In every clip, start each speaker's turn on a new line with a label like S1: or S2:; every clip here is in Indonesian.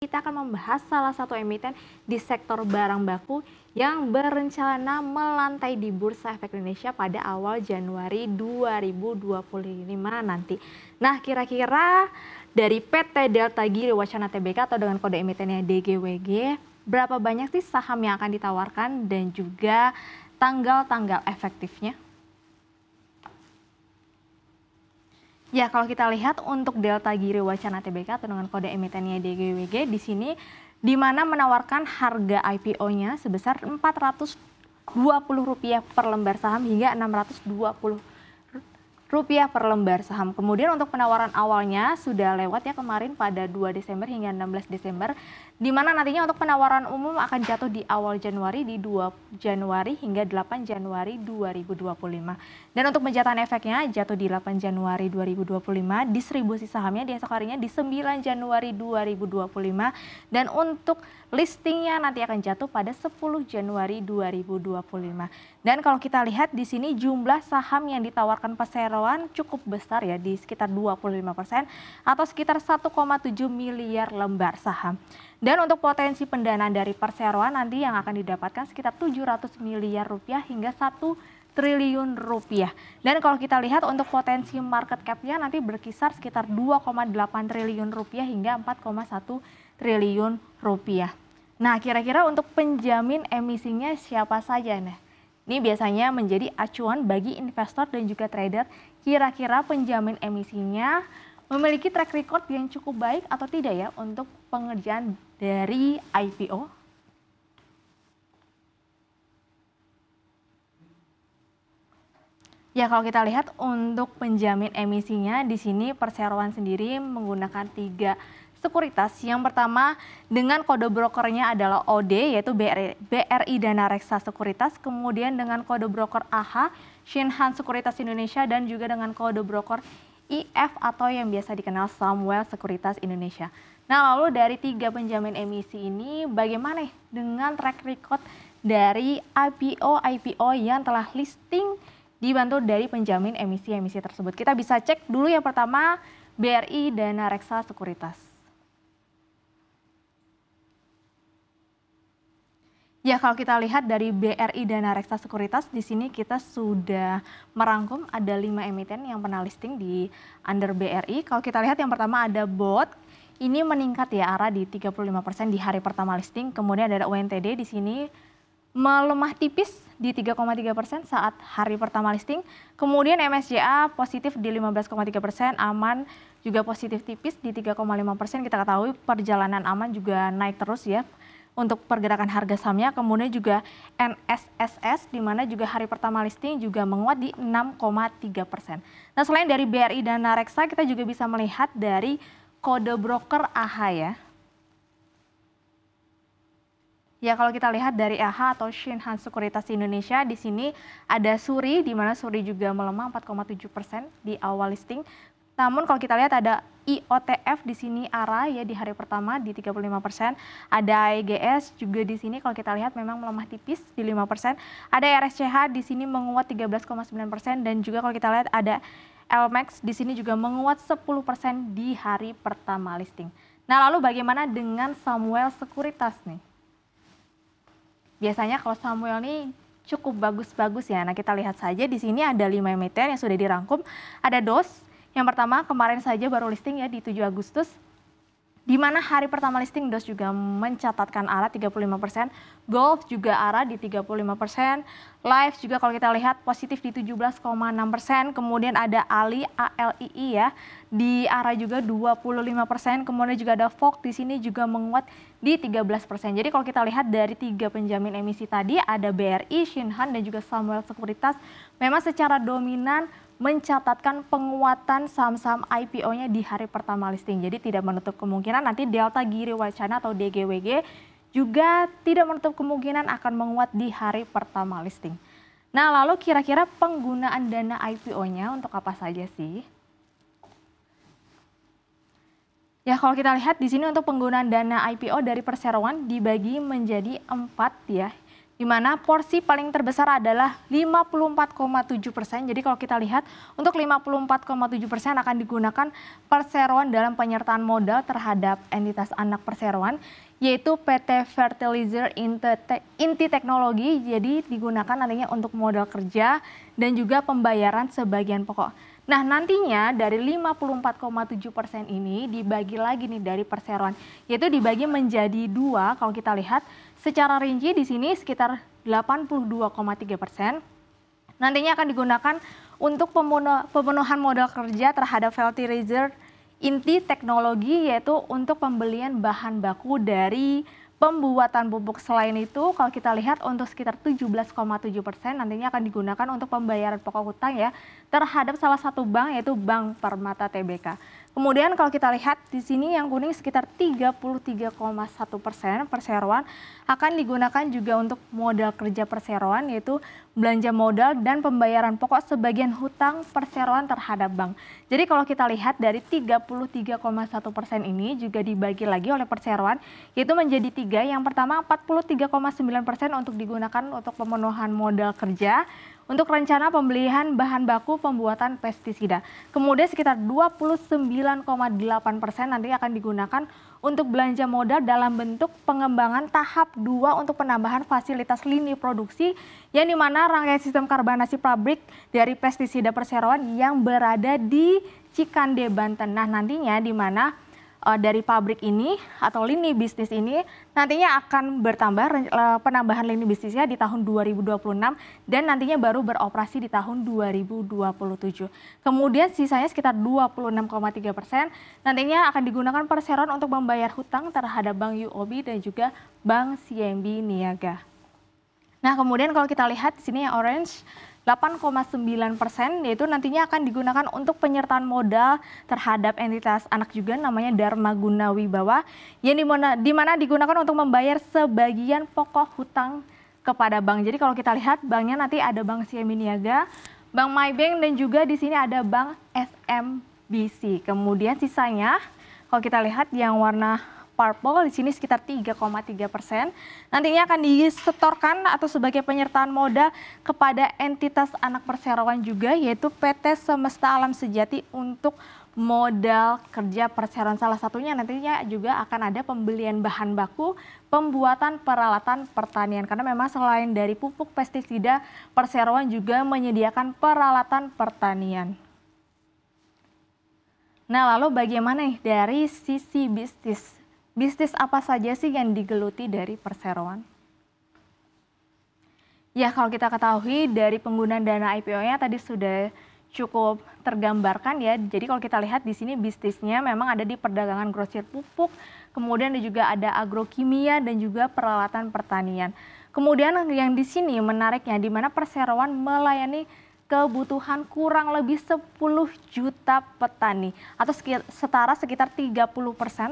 S1: kita akan membahas salah satu emiten di sektor barang baku yang berencana melantai di Bursa Efek Indonesia pada awal Januari 2025 nanti. Nah, kira-kira dari PT Delta Giri Wacana Tbk atau dengan kode emitennya DGWG, berapa banyak sih saham yang akan ditawarkan dan juga tanggal-tanggal efektifnya? Ya, kalau kita lihat untuk Delta Giri Wacana Tbk atau dengan kode emitennya DGWG di sini di mana menawarkan harga IPO-nya sebesar Rp420 per lembar saham hingga Rp620 per lembar saham. Kemudian untuk penawaran awalnya sudah lewat ya kemarin pada 2 Desember hingga 16 Desember, di mana nantinya untuk penawaran umum akan jatuh di awal Januari di 2 Januari hingga 8 Januari 2025. Dan untuk penjatahan efeknya jatuh di 8 Januari 2025, distribusi sahamnya di esok harinya di 9 Januari 2025, dan untuk listingnya nanti akan jatuh pada 10 Januari 2025. Dan kalau kita lihat di sini jumlah saham yang ditawarkan perseroan cukup besar ya, di sekitar 25% atau sekitar 1,7 miliar lembar saham. Dan untuk potensi pendanaan dari perseroan nanti yang akan didapatkan sekitar 700 miliar rupiah hingga 1 triliun rupiah. Dan kalau kita lihat untuk potensi market cap-nya nanti berkisar sekitar 2,8 triliun rupiah hingga 4,1 triliun rupiah. Nah, kira-kira untuk penjamin emisinya siapa saja nih? Ini biasanya menjadi acuan bagi investor dan juga trader, kira-kira penjamin emisinya memiliki track record yang cukup baik atau tidak ya untuk pengerjaan dari IPO. Ya, kalau kita lihat untuk penjamin emisinya di sini perseroan sendiri menggunakan 3 sekuritas. Yang pertama dengan kode brokernya adalah OD yaitu BRI Dana Reksa Sekuritas, kemudian dengan kode broker AH Shinhan Sekuritas Indonesia, dan juga dengan kode broker IF atau yang biasa dikenal Samuel Sekuritas Indonesia. Nah, lalu dari 3 penjamin emisi ini bagaimana dengan track record dari IPO yang telah listing dibantu dari penjamin emisi-emisi tersebut? Kita bisa cek dulu yang pertama BRI Dana Reksa Sekuritas. Ya, kalau kita lihat dari BRI Dana Reksa Sekuritas, di sini kita sudah merangkum ada 5 emiten yang pernah listing di under BRI. Kalau kita lihat yang pertama ada BOT, ini meningkat ya ARA di 35% di hari pertama listing. Kemudian ada UNTD di sini melemah tipis di 3,3% saat hari pertama listing. Kemudian MSJA positif di 15,3%, Aman juga positif tipis di 3,5%. Kita ketahui perjalanan Aman juga naik terus ya untuk pergerakan harga sahamnya. Kemudian juga NSSS di mana juga hari pertama listing juga menguat di 6,3%. Nah, selain dari BRI Dana Reksa, kita juga bisa melihat dari kode broker AH ya. Ya, kalau kita lihat dari AH atau Shinhan Sekuritas Indonesia, di sini ada Suri, di mana Suri juga melemah 4,7% di awal listing. Namun kalau kita lihat ada IOTF di sini ARA ya di hari pertama di 35%. Ada IGS juga di sini kalau kita lihat memang melemah tipis di 5%. Ada RSCH di sini menguat 13,9%, dan juga kalau kita lihat ada LMAX di sini juga menguat 10% di hari pertama listing. Nah, lalu bagaimana dengan Samuel Sekuritas nih? Biasanya kalau Samuel nih cukup bagus-bagus ya. Nah, kita lihat saja di sini ada 5 emiten yang sudah dirangkum. Ada DOS. Yang pertama kemarin saja baru listing ya di 7 Agustus. Di mana hari pertama listing DOS juga mencatatkan ARA 35%, Golf juga ARA di 35%, Live juga kalau kita lihat positif di 17,6%, kemudian ada ALII ya di ARA juga 25%, kemudian juga ada Vogue di sini juga menguat di 13%. Jadi kalau kita lihat dari 3 penjamin emisi tadi ada BRI, Shinhan dan juga Samuel Sekuritas memang secara dominan mencatatkan penguatan saham-saham IPO-nya di hari pertama listing. Jadi tidak menutup kemungkinan nanti Delta Giri Wacana atau DGWG juga tidak menutup kemungkinan akan menguat di hari pertama listing. Nah, lalu kira-kira penggunaan dana IPO-nya untuk apa saja sih? Ya, kalau kita lihat di sini untuk penggunaan dana IPO dari perseroan dibagi menjadi 4 ya. di mana porsi paling terbesar adalah 54,7%. Jadi kalau kita lihat untuk 54,7% akan digunakan perseroan dalam penyertaan modal terhadap entitas anak perseroan, yaitu PT Fertilizer Inti Teknologi. Jadi digunakan nantinya untuk modal kerja dan juga pembayaran sebagian pokok. Nah, nantinya dari 54,7% ini dibagi lagi nih dari perseroan, yaitu dibagi menjadi dua. Kalau kita lihat secara rinci di sini sekitar 82,3%. Nantinya akan digunakan untuk pemenuhan modal kerja terhadap Fertilizer Inti Teknologi, yaitu untuk pembelian bahan baku dari pembuatan pupuk. Selain itu, kalau kita lihat untuk sekitar 17,7% nantinya akan digunakan untuk pembayaran pokok hutang ya terhadap salah satu bank, yaitu Bank Permata Tbk. Kemudian kalau kita lihat di sini yang kuning sekitar 33,1% perseroan akan digunakan juga untuk modal kerja perseroan, yaitu belanja modal dan pembayaran pokok sebagian hutang perseroan terhadap bank. Jadi kalau kita lihat dari 33,1% ini juga dibagi lagi oleh perseroan, yaitu menjadi tiga. Yang pertama 43,9% untuk digunakan untuk pemenuhan modal kerja untuk rencana pembelian bahan baku pembuatan pestisida. Kemudian sekitar 29,8% nanti akan digunakan untuk belanja modal dalam bentuk pengembangan tahap 2 untuk penambahan fasilitas lini produksi, yang dimana rangkaian sistem karbonasi pabrik dari pestisida perseroan yang berada di Cikande, Banten. Nah, nantinya di mana dari pabrik ini atau lini bisnis ini nantinya akan bertambah penambahan lini bisnisnya di tahun 2026 dan nantinya baru beroperasi di tahun 2027. Kemudian sisanya sekitar 26,3% nantinya akan digunakan perseroan untuk membayar hutang terhadap Bank UOB dan juga Bank CIMB Niaga. Nah, kemudian kalau kita lihat di sini yang orange 8,9%, yaitu nantinya akan digunakan untuk penyertaan modal terhadap entitas anak juga namanya Dharma Guna Wibawa, yang dimana digunakan untuk membayar sebagian pokok hutang kepada bank. Jadi kalau kita lihat banknya nanti ada Bank CIMB Niaga, Bank Maybank dan juga di sini ada Bank SMBC. Kemudian sisanya kalau kita lihat yang warna purple di sini sekitar 3,3%. Nantinya akan disetorkan atau sebagai penyertaan modal kepada entitas anak perseroan juga, yaitu PT Semesta Alam Sejati untuk modal kerja perseroan. Salah satunya nantinya juga akan ada pembelian bahan baku pembuatan peralatan pertanian, karena memang selain dari pupuk pestisida, perseroan juga menyediakan peralatan pertanian. Nah, lalu bagaimana nih dari sisi bisnis? Bisnis apa saja sih yang digeluti dari perseroan? Ya, kalau kita ketahui dari penggunaan dana IPO-nya tadi sudah cukup tergambarkan ya. Jadi kalau kita lihat di sini bisnisnya memang ada di perdagangan grosir pupuk, kemudian juga ada agrokimia dan juga peralatan pertanian. Kemudian yang di sini menariknya di mana perseroan melayani kebutuhan kurang lebih 10 juta petani atau setara sekitar 30%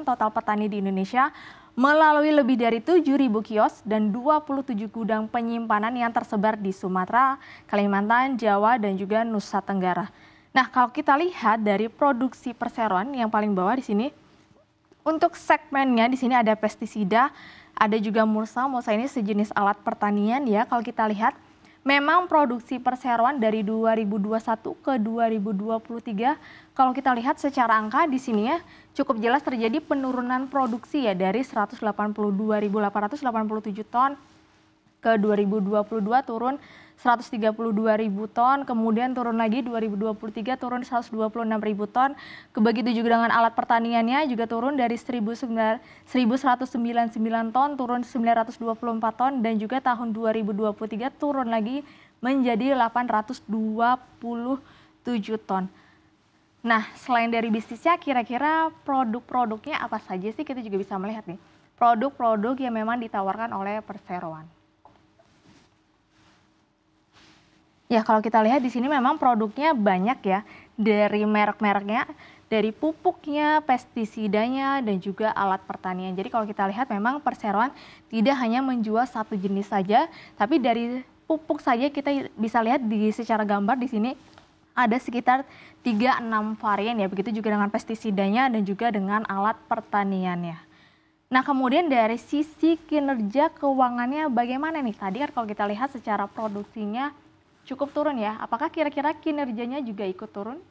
S1: total petani di Indonesia melalui lebih dari 7.000 kios dan 27 gudang penyimpanan yang tersebar di Sumatera, Kalimantan, Jawa, dan juga Nusa Tenggara. Nah, kalau kita lihat dari produksi perseroan yang paling bawah di sini, untuk segmennya di sini ada pestisida, ada juga mulsa. Mulsa ini sejenis alat pertanian ya. Kalau kita lihat memang produksi perseroan dari 2021 ke 2023, kalau kita lihat secara angka di sini ya cukup jelas terjadi penurunan produksi ya dari 182.887 ton ke 2022 turun 132.000 ton, kemudian turun lagi 2023 turun 126.000 ton. Begitu juga dengan alat pertaniannya juga turun dari 1.199 ton turun 924 ton dan juga tahun 2023 turun lagi menjadi 827 ton. Nah, selain dari bisnisnya kira-kira produk-produknya apa saja sih, kita juga bisa melihat nih. Produk-produk yang memang ditawarkan oleh perseroan. Ya, kalau kita lihat di sini memang produknya banyak ya, dari merek-mereknya, dari pupuknya, pestisidanya, dan juga alat pertanian. Jadi kalau kita lihat memang perseroan tidak hanya menjual satu jenis saja, tapi dari pupuk saja kita bisa lihat secara gambar di sini ada sekitar 3-6 varian ya, begitu juga dengan pestisidanya dan juga dengan alat pertaniannya. Nah, kemudian dari sisi kinerja keuangannya bagaimana nih? Tadi kan kalau kita lihat secara produksinya cukup turun ya. Apakah kira-kira kinerjanya juga ikut turun?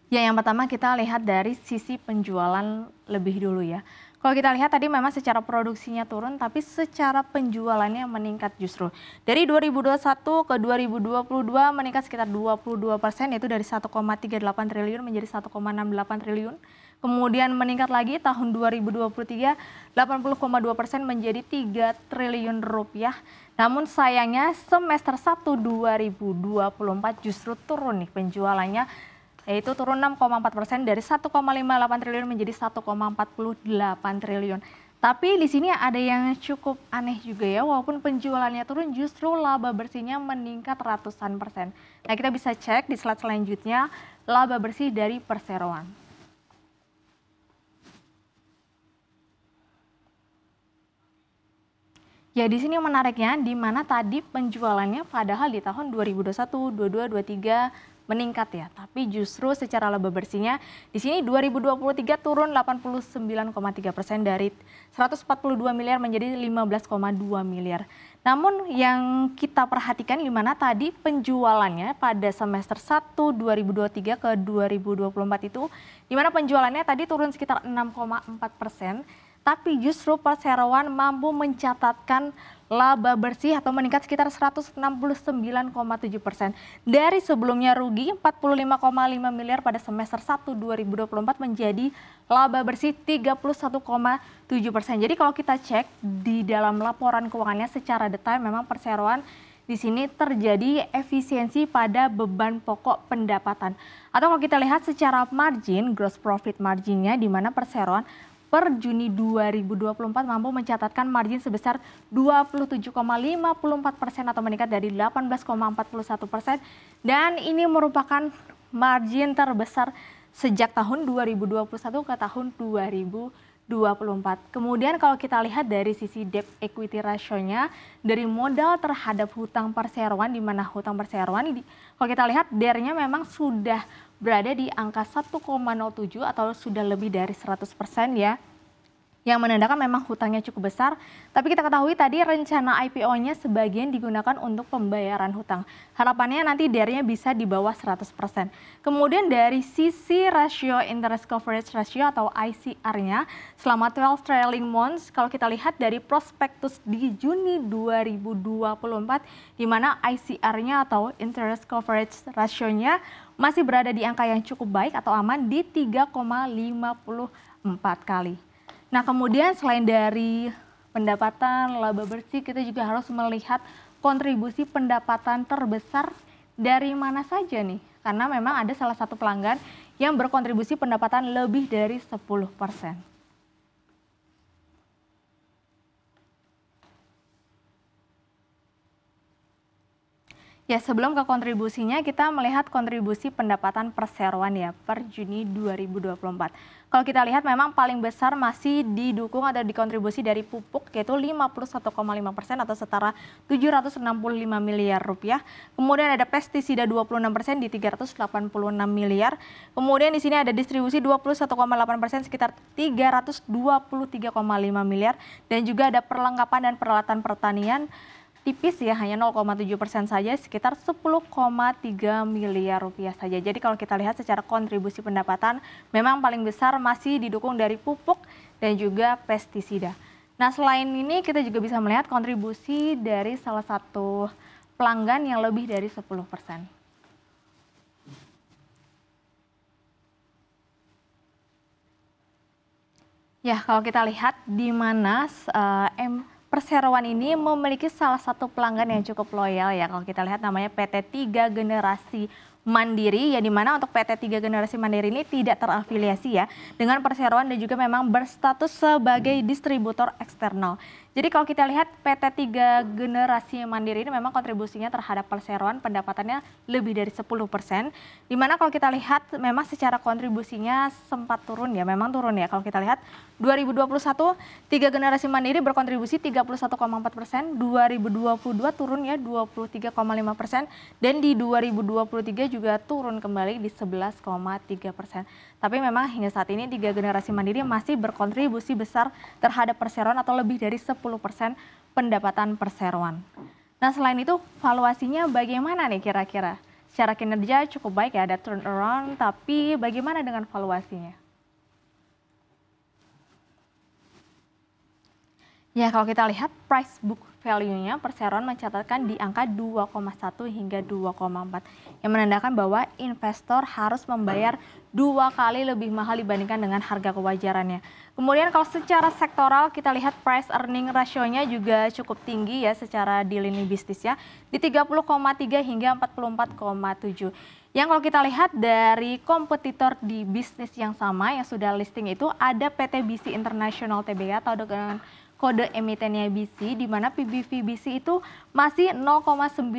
S1: Ya, yang pertama kita lihat dari sisi penjualan lebih dulu ya. Kalau kita lihat tadi memang secara produksinya turun, tapi secara penjualannya meningkat justru. Dari 2021 ke 2022 meningkat sekitar 22%, yaitu dari 1,38 triliun menjadi 1,68 triliun. Kemudian meningkat lagi tahun 2023, 80,2% menjadi 3 triliun rupiah. Namun sayangnya semester 1 2024 justru turun nih penjualannya, yaitu turun 6,4% dari 1,58 triliun menjadi 1,48 triliun. Tapi di sini ada yang cukup aneh juga ya, walaupun penjualannya turun justru laba bersihnya meningkat ratusan persen. Nah, kita bisa cek di slide selanjutnya laba bersih dari perseroan. Ya, di sini menariknya di mana tadi penjualannya padahal di tahun 2021, 22, 23 meningkat ya, tapi justru secara laba bersihnya di sini 2023 turun 89,3% dari 142 miliar menjadi 15,2 miliar. Namun yang kita perhatikan di mana tadi penjualannya pada semester 1 2023 ke 2024 itu di mana penjualannya tadi turun sekitar 6,4%. Tapi justru perseroan mampu mencatatkan laba bersih atau meningkat sekitar 169,7%. Dari sebelumnya rugi 45,5 miliar pada semester 1 2024 menjadi laba bersih 31,7%. Jadi kalau kita cek di dalam laporan keuangannya secara detail memang perseroan di sini terjadi efisiensi pada beban pokok pendapatan. Atau kalau kita lihat secara margin, gross profit marginnya di mana perseroan per Juni 2024 mampu mencatatkan margin sebesar 27,54% atau meningkat dari 18,41%, dan ini merupakan margin terbesar sejak tahun 2021 ke tahun 2024. Kemudian kalau kita lihat dari sisi debt equity ratio-nya dari modal terhadap hutang perseroan, di mana hutang perseroan kalau kita lihat DER-nya memang sudah berada di angka 1,07 atau sudah lebih dari 100% ya, yang menandakan memang hutangnya cukup besar. Tapi kita ketahui tadi rencana IPO-nya sebagian digunakan untuk pembayaran hutang. Harapannya nanti DER-nya bisa di bawah 100%. Kemudian dari sisi rasio interest coverage ratio atau ICR-nya selama 12 trailing months, kalau kita lihat dari prospektus di Juni 2024, di mana ICR-nya atau interest coverage ratio-nya masih berada di angka yang cukup baik atau aman di 3,54 kali. Nah, kemudian selain dari pendapatan laba bersih, kita juga harus melihat kontribusi pendapatan terbesar dari mana saja nih. Karena memang ada salah satu pelanggan yang berkontribusi pendapatan lebih dari 10%. Ya, sebelum ke kontribusinya, kita melihat kontribusi pendapatan perseroan ya per Juni 2024. Kalau kita lihat memang paling besar masih didukung atau dikontribusi dari pupuk, yaitu 51,5% atau setara 765 miliar rupiah. Kemudian ada pestisida 26% di 386 miliar. Kemudian di sini ada distribusi 21,8% sekitar 323,5 miliar. Dan juga ada perlengkapan dan peralatan pertanian tipis ya, hanya 0,7% saja, sekitar 10,3 miliar rupiah saja. Jadi kalau kita lihat secara kontribusi pendapatan memang paling besar masih didukung dari pupuk dan juga pestisida. Nah, selain ini kita juga bisa melihat kontribusi dari salah satu pelanggan yang lebih dari 10%. Ya, kalau kita lihat di mana perseroan ini memiliki salah satu pelanggan yang cukup loyal ya. Kalau kita lihat namanya PT 3 Generasi Mandiri, ya, di mana untuk PT 3 Generasi Mandiri ini tidak terafiliasi ya dengan perseroan dan juga memang berstatus sebagai distributor eksternal. Jadi kalau kita lihat PT 3 Generasi Mandiri ini memang kontribusinya terhadap perseroan pendapatannya lebih dari 10%. Di mana kalau kita lihat memang secara kontribusinya sempat turun ya, memang turun ya. Kalau kita lihat 2021 3 Generasi Mandiri berkontribusi 31,4%, 2022 turun ya 23,5%, dan di 2023 juga turun kembali di 11,3%. Tapi memang hingga saat ini 3 Generasi Mandiri masih berkontribusi besar terhadap perseroan atau lebih dari 10% pendapatan perseroan. Nah selain itu valuasinya bagaimana nih kira-kira? Secara kinerja cukup baik ya, ada turnaround, tapi bagaimana dengan valuasinya? Ya kalau kita lihat price book value-nya perseroan mencatatkan di angka 2,1 hingga 2,4 yang menandakan bahwa investor harus membayar 2 kali lebih mahal dibandingkan dengan harga kewajarannya. Kemudian kalau secara sektoral kita lihat price earning ratio-nya juga cukup tinggi ya secara di lini bisnisnya di 30,3 hingga 44,7. Yang kalau kita lihat dari kompetitor di bisnis yang sama yang sudah listing itu ada PT BC International Tbk atau dengan kode emitennya BC, di mana PBV BC itu masih 0,98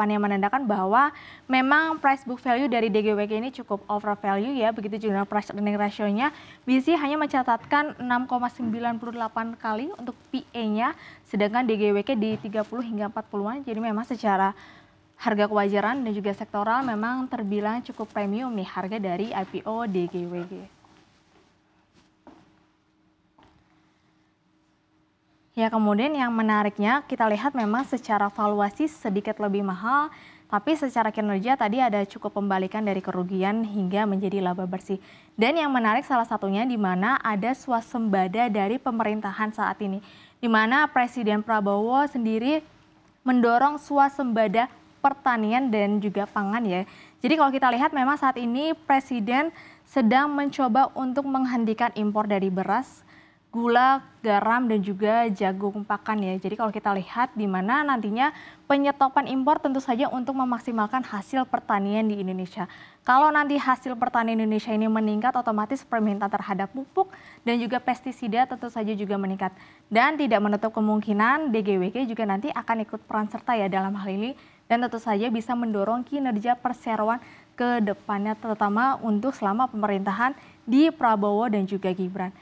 S1: yang menandakan bahwa memang price book value dari DGWG ini cukup over value ya, begitu juga price earning ratio-nya. BC hanya mencatatkan 6,98 kali untuk PE-nya, sedangkan DGWG di 30 hingga 40-an, jadi memang secara harga kewajaran dan juga sektoral memang terbilang cukup premium nih harga dari IPO DGWG. Ya kemudian yang menariknya kita lihat memang secara valuasi sedikit lebih mahal, tapi secara kinerja tadi ada cukup pembalikan dari kerugian hingga menjadi laba bersih. Dan yang menarik salah satunya di mana ada swasembada dari pemerintahan saat ini, di mana Presiden Prabowo sendiri mendorong swasembada pertanian dan juga pangan ya. Jadi kalau kita lihat memang saat ini Presiden sedang mencoba untuk menghentikan impor dari beras, gula, garam, dan juga jagung pakan ya. Jadi kalau kita lihat di mana nantinya penyetopan impor tentu saja untuk memaksimalkan hasil pertanian di Indonesia. Kalau nanti hasil pertanian Indonesia ini meningkat, otomatis permintaan terhadap pupuk dan juga pestisida tentu saja juga meningkat. Dan tidak menutup kemungkinan DGWG juga nanti akan ikut peran serta ya dalam hal ini. Dan tentu saja bisa mendorong kinerja perseroan ke depannya, terutama untuk selama pemerintahan di Prabowo dan juga Gibran.